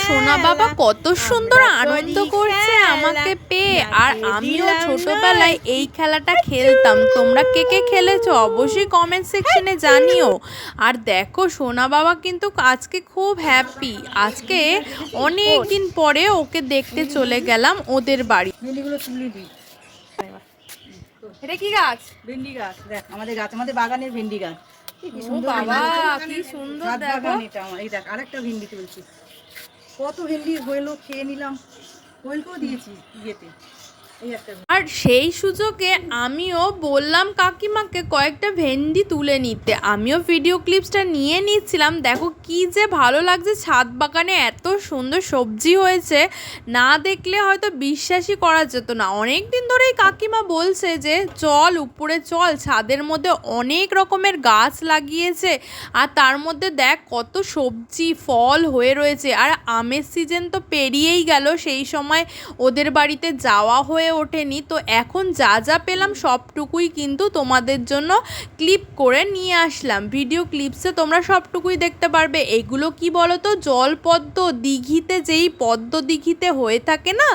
সোনা বাবা কত সুন্দর আনন্দ করছে আমাকে পেয়ে। আর আমিও ছোটবেলায় এই খেলাটা খেলতাম। তোমরা কে কে খেলেছো অবশ্যই কমেন্ট সেকশনে জানিও। আর দেখো সোনা বাবা কিন্তু আজকে খুব হ্যাপি। আজকে অনেক দিন পরে ওকে দেখতে চলে গেলাম ওদের বাড়ি। এটা কি গাছ? ভেন্ডি গাছ। দেখ আমাদের গাছ, আমাদের বাগানের ভেন্ডি গাছ। কি সুন্দর বাবা, কি সুন্দর দেখো। এই দেখ আরেকটা ভেন্ডি তুলছি। কত ভেন্ডি হইলো, খেয়ে নিলাম। ওইকেও দিয়েছি ইয়েতে। আর সেই সুযোগে আমিও বললাম কাকিমাকে কয়েকটা ভেন্ডি তুলে নিতে। আমিও ভিডিও ক্লিপসটা নিয়ে নিচ্ছিলাম। দেখো কি যে ভালো লাগছে, ছাদ বাগানে এত সুন্দর সবজি হয়েছে, না দেখলে হয়তো বিশ্বাসই করা যেত না। অনেক দিন ধরেই কাকিমা বলছে যে চল উপরে চল, ছাদের মধ্যে অনেক রকমের গাছ লাগিয়েছে। আর তার মধ্যে দেখ কত সবজি ফল হয়ে রয়েছে। আর আমের সিজন তো পেরিয়েই গেল, সেই সময় ওদের বাড়িতে যাওয়া হয়ে ওঠেনি। তো এখন যা যা পেলাম সবটুকুই কিন্তু তোমাদের জন্য ক্লিপ করে নিয়ে আসলাম। ভিডিও ক্লিপসে তোমরা সবটুকুই দেখতে পারবে। এগুলো কি বলো তো, জলপদ্ম, দিঘিতে যেই পদ্ম দিঘিতে হয়ে থাকে না,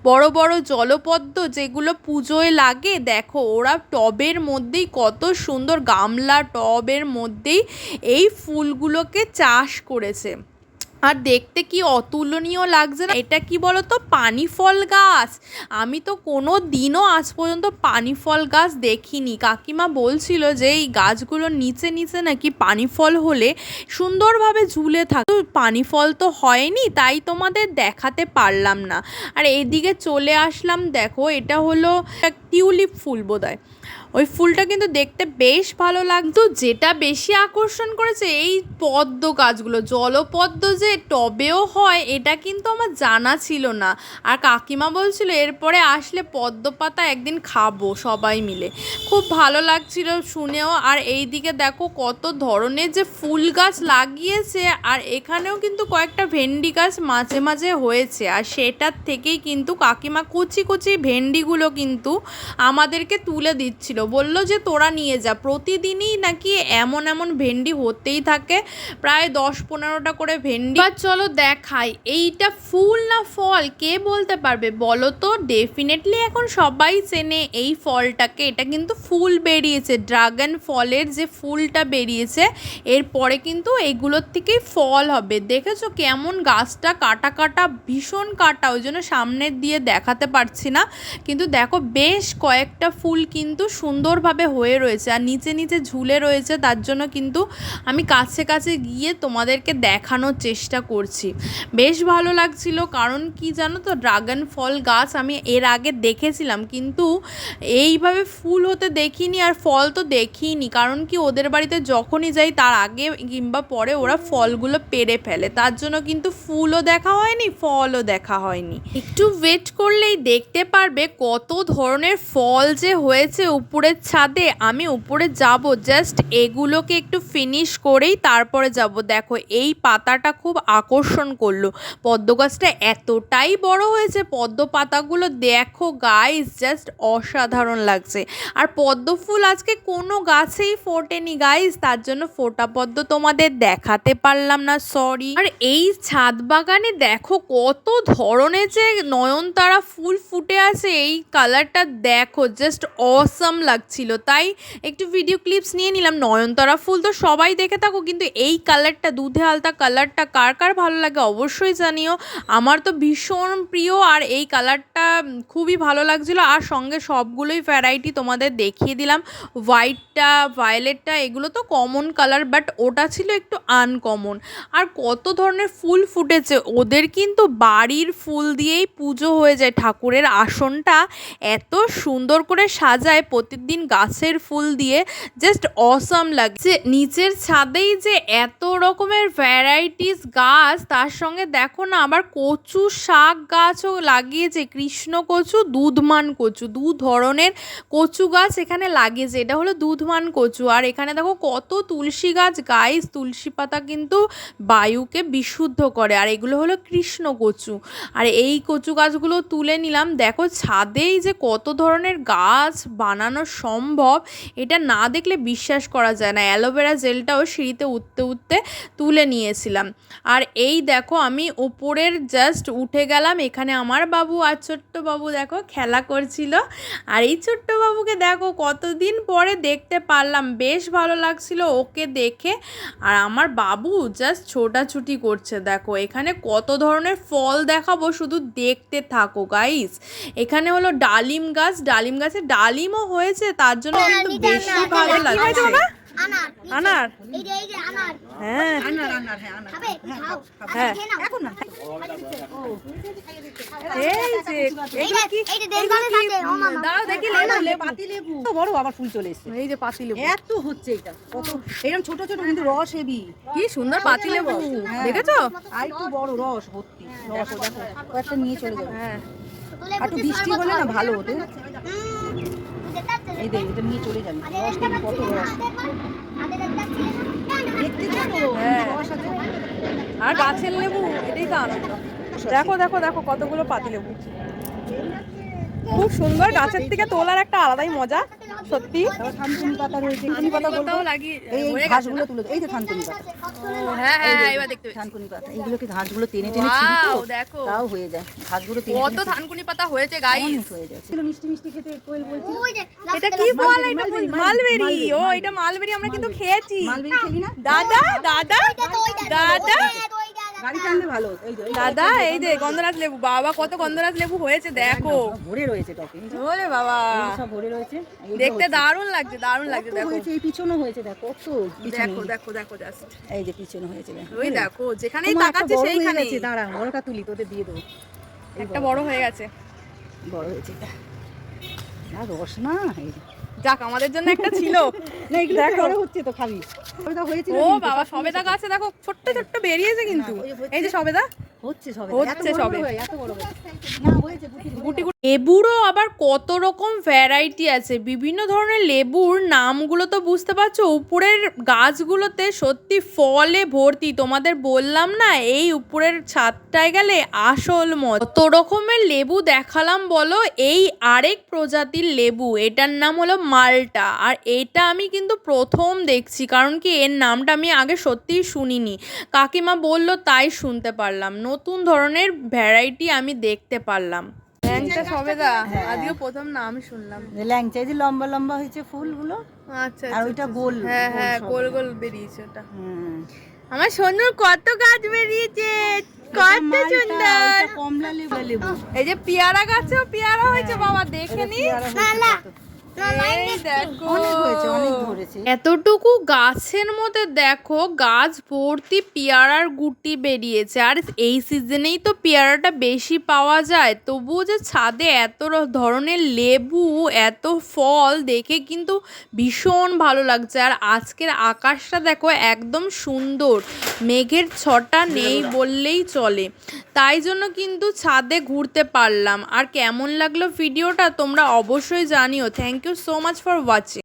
বড় বড় জলপদ্ম যেগুলো পুজোয় লাগে। দেখো ওরা টবের মধ্যেই, কত সুন্দর গামলা টবের মধ্যেই এই ফুলগুলোকে চাষ করেছে। আর দেখতে কি অতুলনীয় লাগছে না? এটা কি বলতো, পানি ফল গাছ। আমি তো কোনো দিনও আজ পর্যন্ত পানি ফল গাছ দেখিনি। কাকিমা বলছিল যে এই গাছগুলোর নিচে নিচে নাকি পানি ফল হলে সুন্দরভাবে ঝুলে থাকে। পানি ফল তো হয়নি, তাই তোমাদের দেখাতে পারলাম না। আর এইদিকে চলে আসলাম। দেখো এটা হলো টিউলিপ ফুল বোধহয়। ওই ফুলটা কিন্তু দেখতে বেশ ভালো লাগতো। যেটা বেশি আকর্ষণ করেছে এই পদ্ম গাছগুলো, জলপদ্ম যে টবেও হয় এটা কিন্তু আমার জানা ছিল না। আর কাকিমা বলছিল এরপরে আসলে পদ্ম পাতা একদিন খাবো সবাই মিলে। খুব ভালো লাগছিল শুনেও। আর এই দিকে দেখো কত ধরনের যে ফুল গাছ লাগিয়েছে। আর এখানেও কিন্তু কয়েকটা ভেন্ডি গাছ মাঝে মাঝে হয়েছে। আর সেটার থেকেই কিন্তু কাকিমা কুচি কুচি ভেন্ডিগুলো কিন্তু আমাদেরকে তুলে দিচ্ছিল। বললো যে তোরা নিয়ে যা। প্রতিদিনই নাকি এমন এমন ভেন্ডি হতেই থাকে, প্রায় 10-15টা করে ভেন্ডি। আর চলো দেখাই এইটা ফুল না ফল কে বলতে পারবে বলো তো? ডেফিনেটলি এখন সবাই চেনে এই ফলটাকে। এটা কিন্তু ফুল বেরিয়েছে, ড্রাগন ফলের যে ফুলটা বেরিয়েছে, এরপরে কিন্তু এগুলোর থেকেই ফল হবে। দেখেছো কেমন গাছটা কাটা কাটা, ভীষণ কাটা, ওই জন্য সামনের দিয়ে দেখাতে পারছি না। কিন্তু দেখো বেশ কয়েকটা ফুল কিন্তু সুন্দরভাবে হয়ে রয়েছে আর নিচে নিচে ঝুলে রয়েছে। তার জন্য কিন্তু আমি কাছে কাছে গিয়ে তোমাদেরকে দেখানোর চেষ্টা করছি। বেশ ভালো লাগছিল। কারণ কি জানো তো, ড্রাগন ফল গাছ আমি এর আগে দেখেছিলাম, কিন্তু এইভাবে ফুল হতে দেখিনি আর ফল তো দেখিনি। কারণ কি ওদের বাড়িতে যখনই যাই তার আগে কিংবা পরে ওরা ফলগুলো পেড়ে ফেলে, তার জন্য কিন্তু ফুলও দেখা হয়নি, ফলও দেখা হয়নি। একটু ওয়েট করলেই দেখতে পারবে কত ধরনের ফল যে হয়েছে উপরের ছাদে। আমি উপরে যাব, জাস্ট এগুলোকে একটু ফিনিশ করেই তারপরে যাব। দেখো এই পাতাটা খুব আকর্ষণ করলো। পদ্ম গাছটা এতটাই বড় হয়েছে, পদ্ম পাতাগুলো দেখো গাইস, জাস্ট অসাধারণ লাগছে। আর পদ্ম ফুল আজকে কোনো গাছেই ফোটেনি গাইস, তার জন্য ফোটা পদ্ম তোমাদের দেখাতে পারলাম না, সরি। আর এই ছাদ বাগানে দেখো কত ধরনের যে নয়নতারা ফুল ফুটে আছে। এই কালারটা দেখো জাস্ট অসাম লাগছিল, তাই একটু ভিডিও ক্লিপস নিয়ে নিলাম। নয়নতারা ফুল তো সবাই দেখে থাকো, কিন্তু এই কালারটা, দুধে আলতা কালারটা কার কার ভালো লাগে অবশ্যই জানিও। আমার তো ভীষণ প্রিয়। আর এই কালারটা খুবই ভালো লাগছিলো। আর সঙ্গে সবগুলোই ভ্যারাইটি তোমাদের দেখিয়ে দিলাম। হোয়াইটটা, ভায়োলেটটা এগুলো তো কমন কালার, বাট ওটা ছিল একটু আনকমন। আর কত ধরনের ফুল ফুটেছে। ওদের কিন্তু বাড়ির ফুল দিয়েই পুজো হয়ে যায়। ঠাকুরের আসনটা এত সুন্দর করে সাজায় প্রতিদিন গাছের ফুল দিয়ে, জাস্ট অসাম লাগছে। নিচের ছাদেই যে এত রকমের ভ্যারাইটিস গাছ, তার সঙ্গে দেখো না আবার কচু শাক গাছও লাগিয়েছে। কৃষ্ণ কচু, দুধমান কচু, দু ধরনের কচু গাছ এখানে লাগিয়েছে। এটা হলো দুধমান কচু। আর এখানে দেখো কত তুলসী গাছ গাইস। তুলসী পাতা কিন্তু বায়ুকে বিশুদ্ধ করে। আর এগুলো হলো কৃষ্ণ কচু। আর এই কচু গাছগুলো তুলে নিলাম। দেখো ছাদেই যে কত ধরনের গাছ বানানো সম্ভব এটা না দেখলে বিশ্বাস করা যায় না। অ্যালোভেরা জেলটাও সিঁড়িতে উঠতে উঠতে তুলে নিয়েছিলাম। আর এই দেখো আমি উপরের জাস্ট উঠে গেলাম, এখানে আমার বাবু আর ছোট্ট বাবু দেখো খেলা করছিল। আর এই ছোট্ট বাবুকে দেখো কতদিন পরে দেখতে পারলাম, বেশ ভালো লাগছিল ওকে দেখে। আর আমার বাবু জাস্ট ছোটাছুটি করছে। দেখো এখানে কত ধরনের ফল দেখাবো, শুধু দেখতে থাকো গাইস। এখানে হলো ডালিম গাছ, ডালিম গাছে ডালিমও হয়েছে, তার জন্য কিন্তু বেশি ভালো লাগছে। আনার, হ্যাঁ হ্যাঁ এখন না এই যে এগুলো কি, দাঁড়াও দেখি লেবু, পাতি লেবু তো বড় আবার ফুল চলে এসেছে। এই যে পাতি লেবু, এত হচ্ছে এটা, কত এরকম ছোট ছোট কিন্তু রস হেভি, কি সুন্দর পাতি লেবু, হ্যাঁ। দেখেছো? আর একটু বড় রস ভর্তি, রস দেখো কয়েকটা নিয়ে চলে যাবে। হ্যাঁ আর একটু বৃষ্টি হলে না ভালো হতো। এই দেখ এটা নিয়ে চলে যাবে, রস দেখি কত রস, দেখতে ছোট হ্যাঁ। রস আছে। আর গাছের লেবু, এটাই তো আনন্দ। দেখো দেখো দেখো কতগুলো পাতি লেবু, খুব সুন্দর। গাছের থেকে তোলার একটা আলাদাই মজা সত্যি। তারপর থানকুনি পাতা রয়েছে, থানকুনি পাতা পাতাও লাগিয়ে এই ঘাসগুলো তুলে এই যে থানকুনি পাতা, হ্যাঁ হ্যাঁ এবার দেখতে থানকুনি পাতা এইগুলোকে ঘাসগুলো টেনে টেনে ছিঁড়ি তো, Wow, দেখো তাও হয়ে যায় ঘাসগুলো টেনে কত টেনে থানকুনি পাতা হয়েছে গাইস। অনেক হয়ে যায়। ছিল মিষ্টি মিষ্টি খেতে কোয়েল বলছিল। এটা কি ফল? এটা মালবেরি, মালবেরি। ও এটা মালবেরি, আমরা কিন্তু খেয়েছি। মালবেরি খেলি না? দাদা দাদা দাদা গাড়ি টানলে ভালো হতো। এই যে দাদা, এই যে গন্ধরাজ লেবু, বাবা কত গন্ধরাজ লেবু হয়েছে দেখো। সব ভরে রয়েছে টকে, এই যে ওরে বাবা, সব ভরে রয়েছে। এইগুলো দেখতে হচ্ছে। দারুণ লাগছে, দারুণ লাগছে। কত দেখো হয়েছে, এই পিছনও হয়েছে দেখো, কত পিছনে। দেখো দেখো দেখো জাস্ট, এই যে পিছনে হয়েছে দেখো। ওই দেখো যেখানেই তোমার একটা তাকাচ্ছে বড় হয়ে সেইখানে গেছে, দাঁড়া বড়টা তুলি তোদের দিয়ে দেবো। এই একটা বড় হয়ে গেছে। বড় হয়েছে এটা। না রস না, এই যে। যাক আমাদের জন্য একটা ছিল। না এগুলো দেখো। বড় হচ্ছে তো খাবি। ওইটা হয়েছিল ও কিন্তু, বাবা সব সবেদা গাছে দেখো ছোট্ট ছোট্ট বেরিয়েছে কিন্তু। ওই যে হচ্ছে। এই যে সবেদা হচ্ছে সবে, হচ্ছে সবে। এত বড় হয়েছে। না হয়েছে গুটি গুটি গুটি। লেবুরও আবার কত রকম ভ্যারাইটি আছে, বিভিন্ন ধরনের লেবুর নামগুলো তো বুঝতে পারছো। উপরের গাছগুলোতে সত্যি ফলে ভর্তি, তোমাদের বললাম না এই উপরের ছাদটায় গেলে আসল মজা। কত রকমের লেবু দেখালাম বলো। এই আরেক প্রজাতির লেবু, এটার নাম হলো মালটা। আর এটা আমি কিন্তু প্রথম দেখছি, কারণ কি এর নামটা আমি আগে সত্যিই শুনিনি, কাকিমা বললো তাই শুনতে পারলাম। নতুন ধরনের ভ্যারাইটি আমি দেখতে পারলাম। ল্যাংচা সবেদা, আজকে প্রথম নাম শুনলাম। ল্যাংচা, এই যে লম্বা লম্বা হয়েছে ফুলগুলো, আচ্ছা আর ওইটা গোল। হ্যাঁ গোল হ্যাঁ সব। গোল গোল বেরিয়েছে ওটা। হুম। আমার সোনুর কত গাছ বেরিয়েছে, কত এটা মালটা, সুন্দর। ওইটা কমলা লেবু, লেবু। এই যে পেয়ারা গাছেও পেয়ারা হয়েছে বাবা, দেখে নি। পেয়ারা হয়েছে কত। এই দেখো অনেক হয়েছে, অনেক ধরেছে। এতটুকু গাছের মধ্যে দেখো গাছ ভর্তি পেয়ারার গুটি বেরিয়েছে। আর এই সিজনেই তো পেয়ারাটা বেশি পাওয়া যায়, তবুও যে ছাদে এত ধরনের লেবু, এত ফল দেখে কিন্তু ভীষণ ভালো লাগছে। আর আজকের আকাশটা দেখো একদম সুন্দর, মেঘের ছটা নেই বললেই চলে, তাই জন্য কিন্তু ছাদে ঘুরতে পারলাম। আর কেমন লাগলো ভিডিওটা তোমরা অবশ্যই জানিও। Thank you so much for watching.